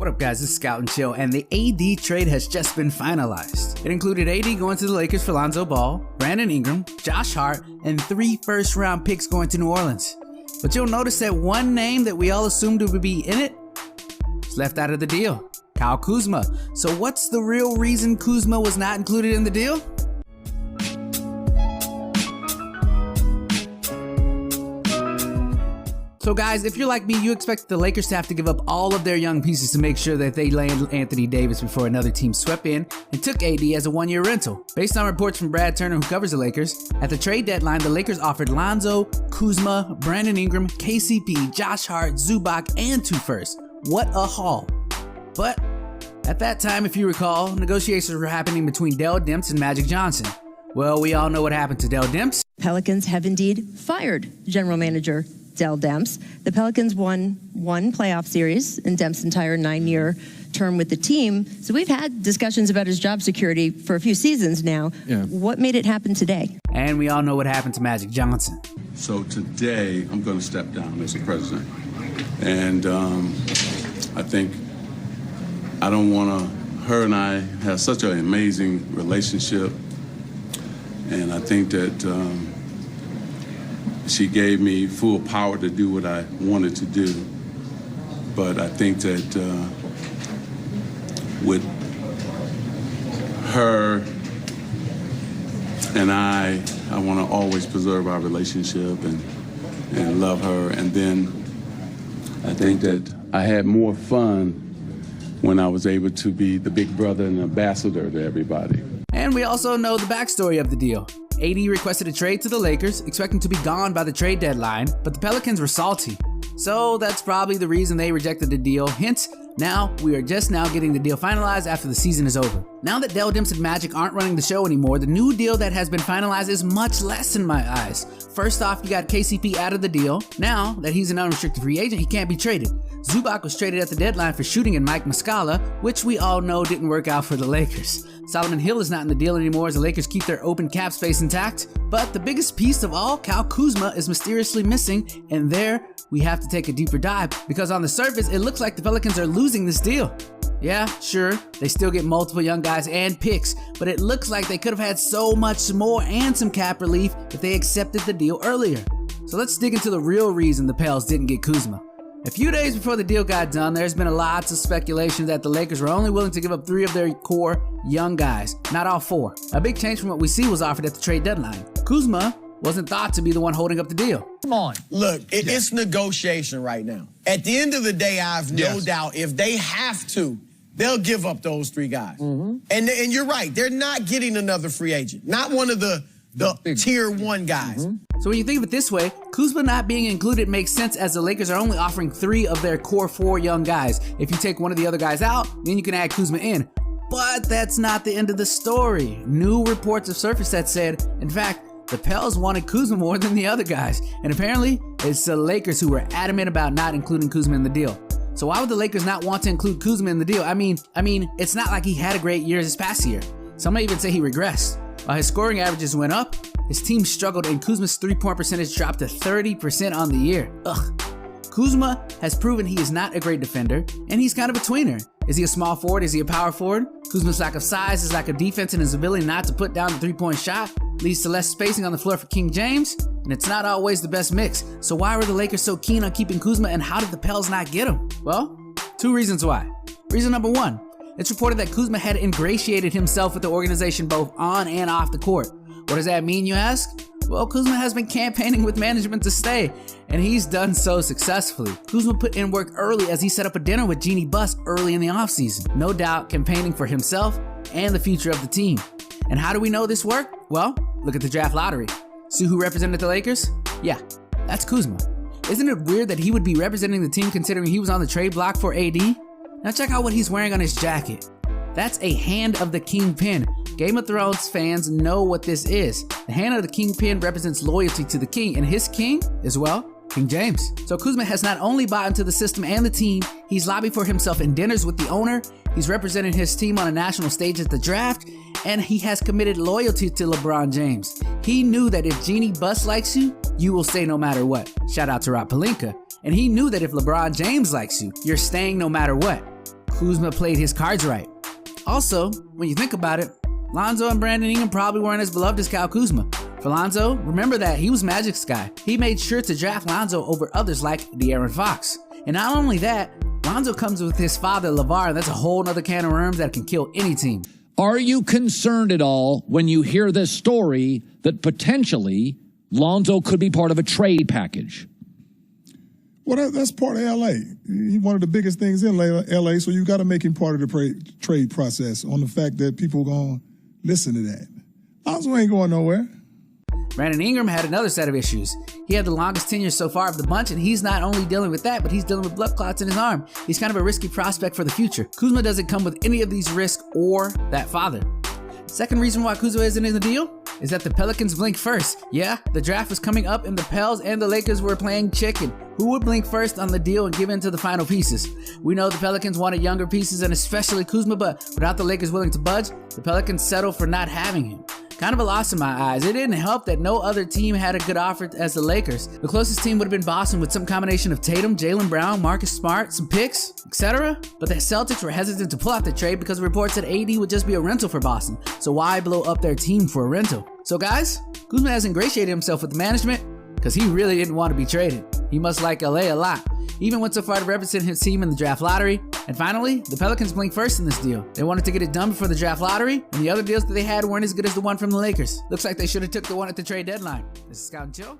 What up guys, this is Scout and Chill, and the AD trade has just been finalized. It included AD going to the Lakers for Lonzo Ball, Brandon Ingram, Josh Hart, and 3 first-round picks going to New Orleans. But you'll notice that one name that we all assumed would be in it is left out of the deal, Kyle Kuzma. So what's the real reason Kuzma was not included in the deal? So guys, if you're like me, you expect the Lakers to have to give up all of their young pieces to make sure that they land Anthony Davis before another team swept in and took AD as a 1-year rental. Based on reports from Brad Turner, who covers the Lakers, at the trade deadline, the Lakers offered Lonzo, Kuzma, Brandon Ingram, KCP, Josh Hart, Zubac, and 2 firsts. What a haul. But at that time, if you recall, negotiations were happening between Demps and Magic Johnson. Well, we all know what happened to Demps. Pelicans have indeed fired general manager Demps. The Pelicans won 1 playoff series in Demps' entire 9-year term with the team. So we've had discussions about his job security for a few seasons now. Yeah. What made it happen today? And we all know what happened to Magic Johnson. So today, I'm going to step down as the president. And I think I don't want to, her and I have such an amazing relationship. And I think that she gave me full power to do what I wanted to do. But I think that with her and I want to always preserve our relationship and love her. And then I think that I had more fun when I was able to be the big brother and ambassador to everybody. And we also know the backstory of the deal. AD requested a trade to the Lakers, expecting to be gone by the trade deadline, but the Pelicans were salty. So that's probably the reason they rejected the deal. Hence, now we are just now getting the deal finalized after the season is over. Now that Demps and Magic aren't running the show anymore, the new deal that has been finalized is much less in my eyes. First off, you got KCP out of the deal. Now that he's an unrestricted free agent, he can't be traded. Zubac was traded at the deadline for shooting and Mike Muscala, which we all know didn't work out for the Lakers. Solomon Hill is not in the deal anymore as the Lakers keep their open cap space intact. But the biggest piece of all, Kyle Kuzma, is mysteriously missing, and there we have to take a deeper dive because on the surface, it looks like the Pelicans are losing this deal. Yeah, sure, they still get multiple young guys and picks, but it looks like they could have had so much more and some cap relief if they accepted the deal earlier. So let's dig into the real reason the Pels didn't get Kuzma. A few days before the deal got done, there's been lots of speculation that the Lakers were only willing to give up 3 of their core young guys, not all 4. A big change from what we see was offered at the trade deadline. Kuzma wasn't thought to be the one holding up the deal. Come on. Look, it's negotiation right now. At the end of the day, I have no doubt if they have to, they'll give up those 3 guys. Mm-hmm. And you're right, they're not getting another free agent. Not one of the tier 1 guys. Mm-hmm. So when you think of it this way, Kuzma not being included makes sense as the Lakers are only offering 3 of their core 4 young guys. If you take one of the other guys out, then you can add Kuzma in. But that's not the end of the story. New reports have surfaced that said, in fact, the Pels wanted Kuzma more than the other guys. And apparently, it's the Lakers who were adamant about not including Kuzma in the deal. So why would the Lakers not want to include Kuzma in the deal? I mean, it's not like he had a great year this past year. Some may even say he regressed. While his scoring averages went up, his team struggled and Kuzma's 3-point percentage dropped to 30% on the year. Ugh. Kuzma has proven he is not a great defender, and he's kind of a tweener. Is he a small forward? Is he a power forward? Kuzma's lack of size, his lack of defense, and his ability not to put down the 3-point shot leads to less spacing on the floor for King James, and it's not always the best mix. So why were the Lakers so keen on keeping Kuzma, and how did the Pels not get him? Well, 2 reasons why. Reason number 1, it's reported that Kuzma had ingratiated himself with the organization both on and off the court. What does that mean, you ask? Well, Kuzma has been campaigning with management to stay, and he's done so successfully. Kuzma put in work early as he set up a dinner with Jeannie Buss early in the offseason. No doubt campaigning for himself and the future of the team. And how do we know this worked? Well, look at the draft lottery. See who represented the Lakers? Yeah, that's Kuzma. Isn't it weird that he would be representing the team considering he was on the trade block for AD? Now check out what he's wearing on his jacket. That's a Hand of the Kingpin. Game of Thrones fans know what this is. The Hand of the Kingpin represents loyalty to the king, and his king is, well, King James. So Kuzma has not only bought into the system and the team, he's lobbied for himself in dinners with the owner, he's represented his team on a national stage at the draft, and he has committed loyalty to LeBron James. He knew that if Jeannie Buss likes you, you will stay no matter what. Shout out to Rob Pelinka. And he knew that if LeBron James likes you, you're staying no matter what. Kuzma played his cards right. Also, when you think about it, Lonzo and Brandon Ingram probably weren't as beloved as Kyle Kuzma. For Lonzo, remember that he was Magic's guy. He made sure to draft Lonzo over others like De'Aaron Fox. And not only that, Lonzo comes with his father, LeVar, and that's a whole nother can of worms that can kill any team. Are you concerned at all when you hear this story that potentially Lonzo could be part of a trade package? Well, that's part of L.A. He's one of the biggest things in L.A., so you got to make him part of the trade process on the fact that people are going to listen to that. Lonzo ain't going nowhere. Brandon Ingram had another set of issues. He had the longest tenure so far of the bunch, and he's not only dealing with that, but he's dealing with blood clots in his arm. He's kind of a risky prospect for the future. Kuzma doesn't come with any of these risks or that father. Second reason why Kuzma isn't in the deal is that the Pelicans blink first. Yeah, the draft was coming up and the Pels and the Lakers were playing chicken. Who would blink first on the deal and give in to the final pieces? We know the Pelicans wanted younger pieces and especially Kuzma, but without the Lakers willing to budge, the Pelicans settled for not having him. Kind of a loss in my eyes. It didn't help that no other team had a good offer as the Lakers. The closest team would have been Boston with some combination of Tatum, Jaylen Brown, Marcus Smart, some picks, etc. But the Celtics were hesitant to pull out the trade because reports said AD would just be a rental for Boston. So why blow up their team for a rental? So guys, Kuzma has ingratiated himself with the management because he really didn't want to be traded. He must like LA a lot. He even went so far to represent his team in the draft lottery. And finally, the Pelicans blinked first in this deal. They wanted to get it done before the draft lottery, and the other deals that they had weren't as good as the one from the Lakers. Looks like they should have took the one at the trade deadline. This is Scout and Chill.